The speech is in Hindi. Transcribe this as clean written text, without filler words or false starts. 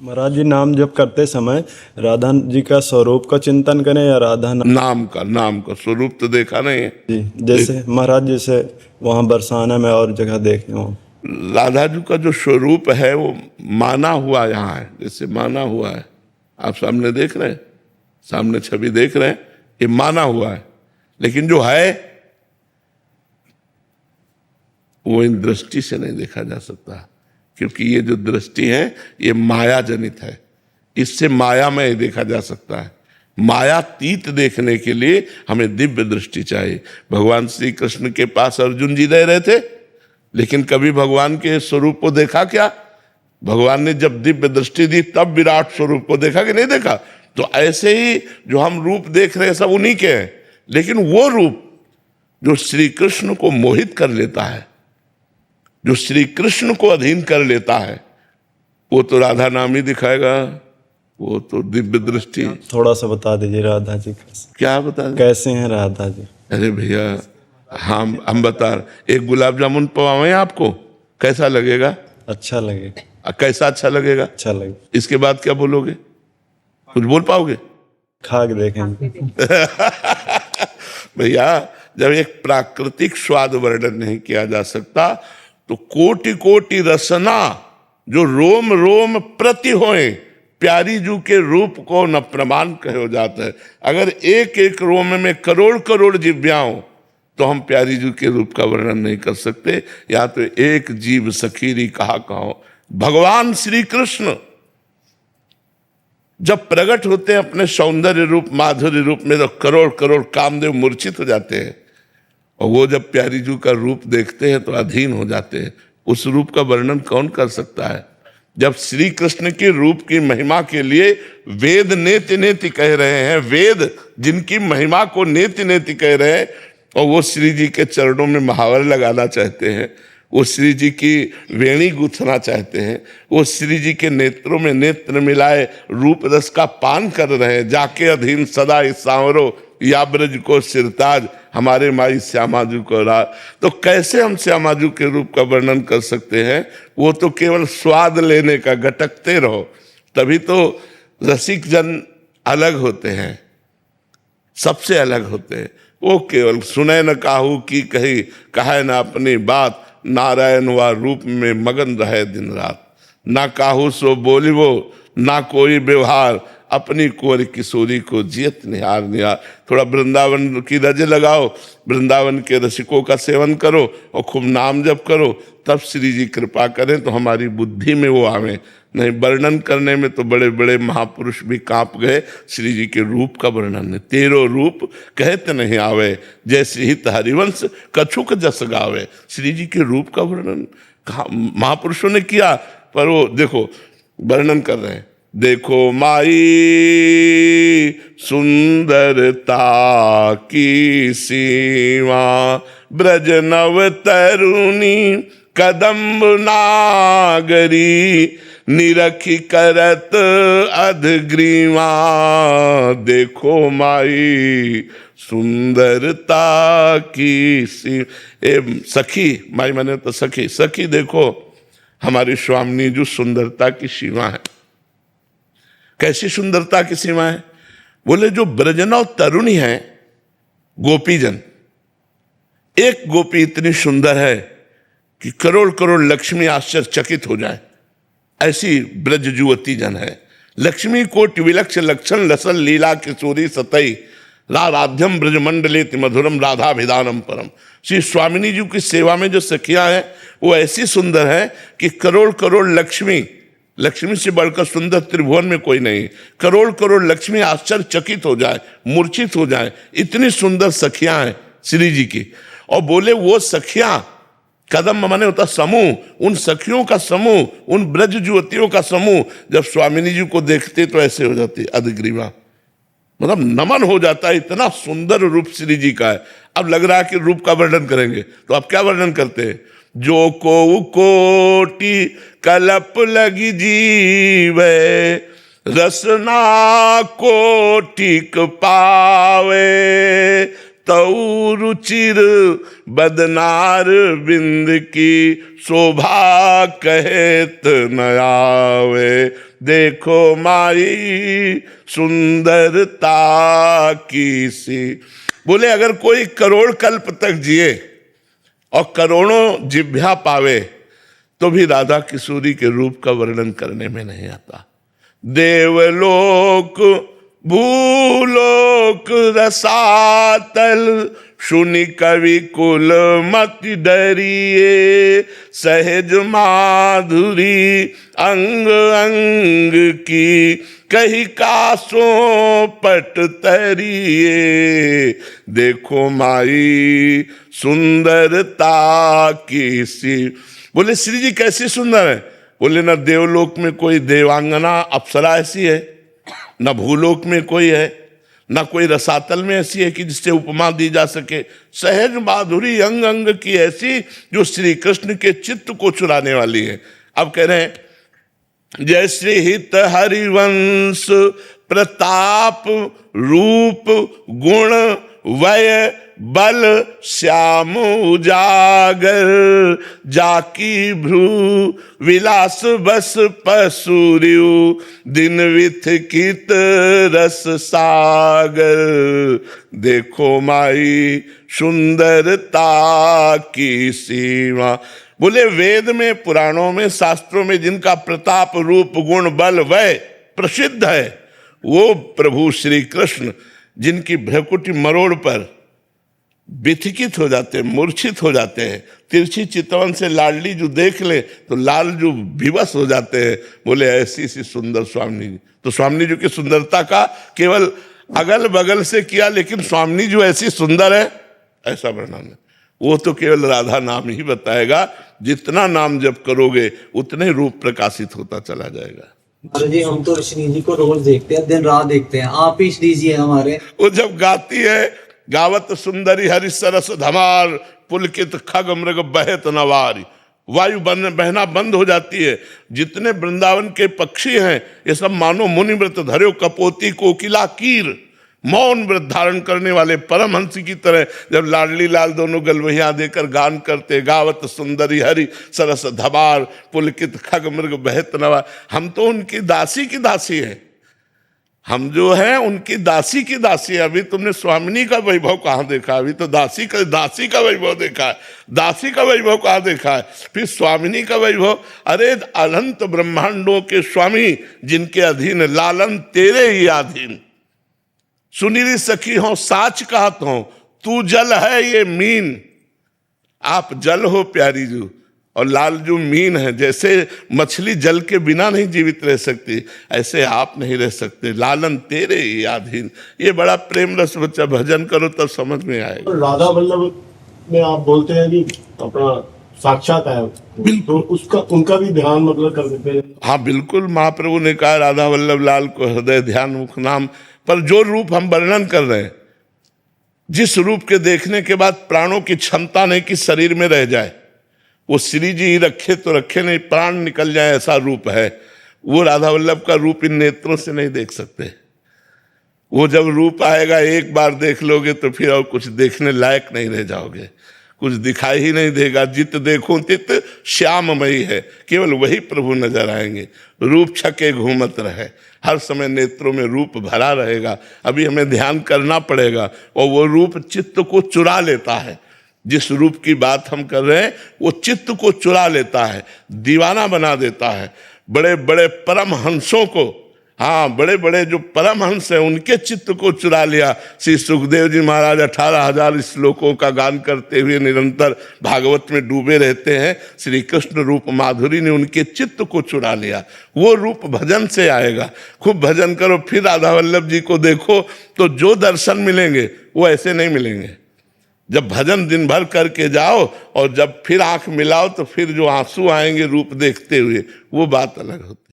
महाराज जी, नाम जप करते समय राधा जी का स्वरूप का चिंतन करें या राधा नाम का स्वरूप तो देखा नहीं है। जी? जैसे महाराज, जैसे वहाँ बरसाना में और जगह देखे हो, राधा जी का जो स्वरूप है वो माना हुआ यहाँ है, जैसे माना हुआ है। आप सामने देख रहे हैं, सामने छवि देख रहे हैं, ये माना हुआ है। लेकिन जो है वो इन दृष्टि से नहीं देखा जा सकता, क्योंकि ये जो दृष्टि है ये माया जनित है। इससे माया में ही देखा जा सकता है। मायातीत देखने के लिए हमें दिव्य दृष्टि चाहिए। भगवान श्री कृष्ण के पास अर्जुन जी रह रहे थे, लेकिन कभी भगवान के स्वरूप को देखा क्या? भगवान ने जब दिव्य दृष्टि दी तब विराट स्वरूप को देखा कि नहीं देखा? तो ऐसे ही जो हम रूप देख रहे हैं सब उन्हीं के हैं, लेकिन वो रूप जो श्री कृष्ण को मोहित कर लेता है, जो श्री कृष्ण को अधीन कर लेता है, वो तो राधा नाम ही दिखाएगा। वो तो दिव्य दृष्टि। थोड़ा सा बता दीजिए राधा जी का, क्या बता दें? कैसे हैं राधा जी? अरे भैया, हम बता रहे, एक गुलाब जामुन पवाएं आपको, कैसा लगेगा? अच्छा लगे। कैसा अच्छा लगेगा? अच्छा लगे। इसके बाद क्या बोलोगे? कुछ बोल पाओगे? खा के देखेंगे। भैया, जब एक प्राकृतिक स्वाद वर्णन नहीं किया जा सकता तो कोटि कोटि रसना जो रोम रोम प्रति होए प्यारी जू के रूप को न प्रमाण कहो जाता है। अगर एक एक रोम में करोड़ करोड़ जिव्या हो तो हम प्यारी जू के रूप का वर्णन नहीं कर सकते। या तो एक जीव सखीरी कहा कहो। भगवान श्री कृष्ण जब प्रकट होते हैं अपने सौंदर्य रूप माधुर्य रूप में, तो करोड़ करोड़ कामदेव मूर्छित हो जाते हैं, और वो जब प्यारी जू का रूप देखते हैं तो अधीन हो जाते हैं। उस रूप का वर्णन कौन कर सकता है? जब श्री कृष्ण के रूप की महिमा के लिए वेद नेति नेति कह रहे हैं, वेद जिनकी महिमा को नेति नेति कह रहे हैं, और वो श्री जी के चरणों में महावर लगाना चाहते हैं, वो श्री जी की वेणी गूंथना चाहते हैं, वो श्री जी के नेत्रों में नेत्र मिलाए रूप रस का पान कर रहे हैं। जाके अधीन सदा इस सांवरो या ब्रज को सिरताज, हमारे माई श्यामाजू को राज। तो कैसे हम श्यामाजू के रूप का वर्णन कर सकते हैं? वो तो केवल स्वाद लेने का, गटकते रहो। तभी तो रसिक जन अलग होते हैं, सबसे अलग होते हैं। वो केवल सुने न काहू की कही, कहे न अपनी बात, नारायण व रूप में मगन रहे दिन रात। ना काहू सो बोलिवो, ना कोई व्यवहार, अपनी कुंवर किशोरी को जियत निहार निहार। थोड़ा वृंदावन की रज लगाओ, वृंदावन के रसिकों का सेवन करो और खूब नाम जप करो, तब श्री जी कृपा करें तो हमारी बुद्धि में वो आवे। नहीं, वर्णन करने में तो बड़े बड़े महापुरुष भी कांप गए। श्री जी के रूप का वर्णन है। तेरो रूप कहते नहीं आवे, जैसे हित हरिवंश कछुक जस गावे। श्री जी के रूप का वर्णन कहाँ महापुरुषों ने किया? पर वो देखो वर्णन कर रहे हैं। देखो माई सुंदरता की सीमा, ब्रज नव तरुणी कदम्ब नागरी, निरखी करत अधग्रीवा। देखो माई सुंदरता की सखी, माई माने तो सखी, सखी देखो हमारी स्वामिनी जो सुंदरता की सीमा है। कैसी सुंदरता की सीमा है? बोले जो ब्रजनव तरुणी है, गोपीजन, एक गोपी इतनी सुंदर है कि करोड़ करोड़ लक्ष्मी आश्चर्यचकित हो जाए, ऐसी ब्रज जुवती जन है। लक्ष्मी कोटि विलक्ष लक्षण लसल लीला किशोरी सतई, राधाध्यम ब्रजमंडलेति मधुरम राधाभिधानम परम। श्री स्वामिनी जी की सेवा में जो सखियां हैं वो ऐसी सुंदर है कि करोड़ करोड़ लक्ष्मी, लक्ष्मी से बढ़कर सुंदर त्रिभुवन में कोई नहीं, करोड़ करोड़ लक्ष्मी आश्चर्यचकित हो जाए, मूर्छित हो जाए, इतनी सुंदर सखियां हैं श्री जी की। और बोले वो सखियां, कदम माने होता समूह, उन सखियों का समूह, उन ब्रज युवतियों का समूह जब स्वामिनी जी को देखते तो ऐसे हो जाती अधग्रीवा, मतलब नमन हो जाता है। इतना सुंदर रूप श्री जी का है। अब लग रहा है कि रूप का वर्णन करेंगे, तो आप क्या वर्णन करते हैं? जो को कोटि कलप लगी जीवे, रसना कोटिक पावे, तऊ रुचिर बदनार बिंद की शोभा कहत न आवे। देखो माई सुंदरता की सी। बोले अगर कोई करोड़ कल्प तक जिए और करोड़ों जिभ्या पावे तो भी राधा किशोरी के रूप का वर्णन करने में नहीं आता। देवलोक भूलोक रसातल सुनि कवि कुल मति डरिए, सहज माधुरी अंग अंग की कही कासों पट तरिए, देखो माई सुंदरता की सी। बोले श्री जी कैसी सुंदर है? बोले न देवलोक में कोई देवांगना अप्सरा ऐसी है, न भूलोक में कोई है, न कोई रसातल में ऐसी है कि जिससे उपमा दी जा सके। सहज माधुरी अंग अंग की ऐसी जो श्री कृष्ण के चित्त को चुराने वाली है। अब कह रहे हैं जय श्री हित हरिवंश प्रताप रूप गुण वय बल श्याम उजागर, जाकी भ्रू विलास बस पसूर्यु दिन विथकित रस सागर, देखो माई सुंदरता की सीमा। बोले वेद में पुराणों में शास्त्रों में जिनका प्रताप रूप गुण बल वय प्रसिद्ध है वो प्रभु श्री कृष्ण, जिनकी भ्रकुटी मरोड़ पर विथिकित हो जाते हैं, मूर्छित हो जाते हैं। तिरछी चितवन से लाडली जो देख ले तो लाल जो विवश हो जाते हैं। बोले ऐसी सी सुंदर स्वामी जी। तो स्वामी जी की सुंदरता का केवल अगल बगल से किया, लेकिन स्वामी जो ऐसी सुंदर है ऐसा वर्णन है वो तो केवल राधा नाम ही बताएगा। जितना नाम जप करोगे उतने रूप प्रकाशित होता चला जाएगा। महाराज जी हम तो श्री जी को रोज देखते हैं, दिन रात देखते हैं, आप ही श्री जी हैं हमारे। वो जब गाती है गावत सुंदरी हरि सरस धमार, पुलकित खग मृग बहत नवारी, वायु बहना बंद हो जाती है। जितने वृंदावन के पक्षी हैं ये सब मानो मुनि व्रत धर्यो कपोती कोकिला कीर, मौन व्रत धारण करने वाले परमहंस की तरह जब लाडली लाल दोनों गलवहियां देकर गान करते, गावत सुंदरी हरि सरस धमार, पुलकित खग मृग बहत नवार। हम तो उनकी दासी की दासी हैं, हम जो हैं उनकी दासी की दासी है। अभी तुमने स्वामिनी का वैभव कहाँ देखा? अभी तो दासी का वैभव देखा है। दासी का वैभव कहाँ देखा है? फिर स्वामिनी का वैभव। अरे अनंत ब्रह्मांडों के स्वामी जिनके अधीन, लालन तेरे ही अधीन, सुनीली सखी हो साच कहत हो, तू जल है ये मीन। आप जल हो प्यारी जू और लाल जो मीन है। जैसे मछली जल के बिना नहीं जीवित रह सकती, ऐसे आप नहीं रह सकते, लालन तेरे ही अधीन। ये बड़ा प्रेम रस बच्चा, भजन करो तब समझ में आएगा। राधा वल्लभ में आप बोलते हैं कि अपना साक्षात है, तो उसका उनका भी ध्यान मतलब कर देते हैं। हाँ बिल्कुल, महाप्रभु ने कहा राधा वल्लभ लाल को हृदय ध्यान मुख नाम। पर जो रूप हम वर्णन कर रहे हैं, जिस रूप के देखने के बाद प्राणों की क्षमता नहीं कि शरीर में रह जाए, वो श्री जी ही रखे तो रखे, नहीं प्राण निकल जाए ऐसा रूप है। वो राधा वल्लभ का रूप इन नेत्रों से नहीं देख सकते। वो जब रूप आएगा एक बार देख लोगे तो फिर और कुछ देखने लायक नहीं रह जाओगे, कुछ दिखाई ही नहीं देगा। जित देखो तित श्याममयी है, केवल वही प्रभु नजर आएंगे। रूप छके घूमत रहे, हर समय नेत्रों में रूप भरा रहेगा। अभी हमें ध्यान करना पड़ेगा। और वो रूप चित्त को चुरा लेता है। जिस रूप की बात हम कर रहे हैं वो चित्त को चुरा लेता है, दीवाना बना देता है। बड़े बड़े परमहंसों को, हाँ बड़े बड़े जो परमहंस हैं उनके चित्त को चुरा लिया। श्री सुखदेव जी महाराज 18,000 श्लोकों का गान करते हुए निरंतर भागवत में डूबे रहते हैं। श्री कृष्ण रूप माधुरी ने उनके चित्त को चुरा लिया। वो रूप भजन से आएगा। खूब भजन करो, फिर राधा वल्लभ जी को देखो तो जो दर्शन मिलेंगे वो ऐसे नहीं मिलेंगे। जब भजन दिन भर करके जाओ और जब फिर आंख मिलाओ तो फिर जो आंसू आएंगे रूप देखते हुए, वो बात अलग होती है।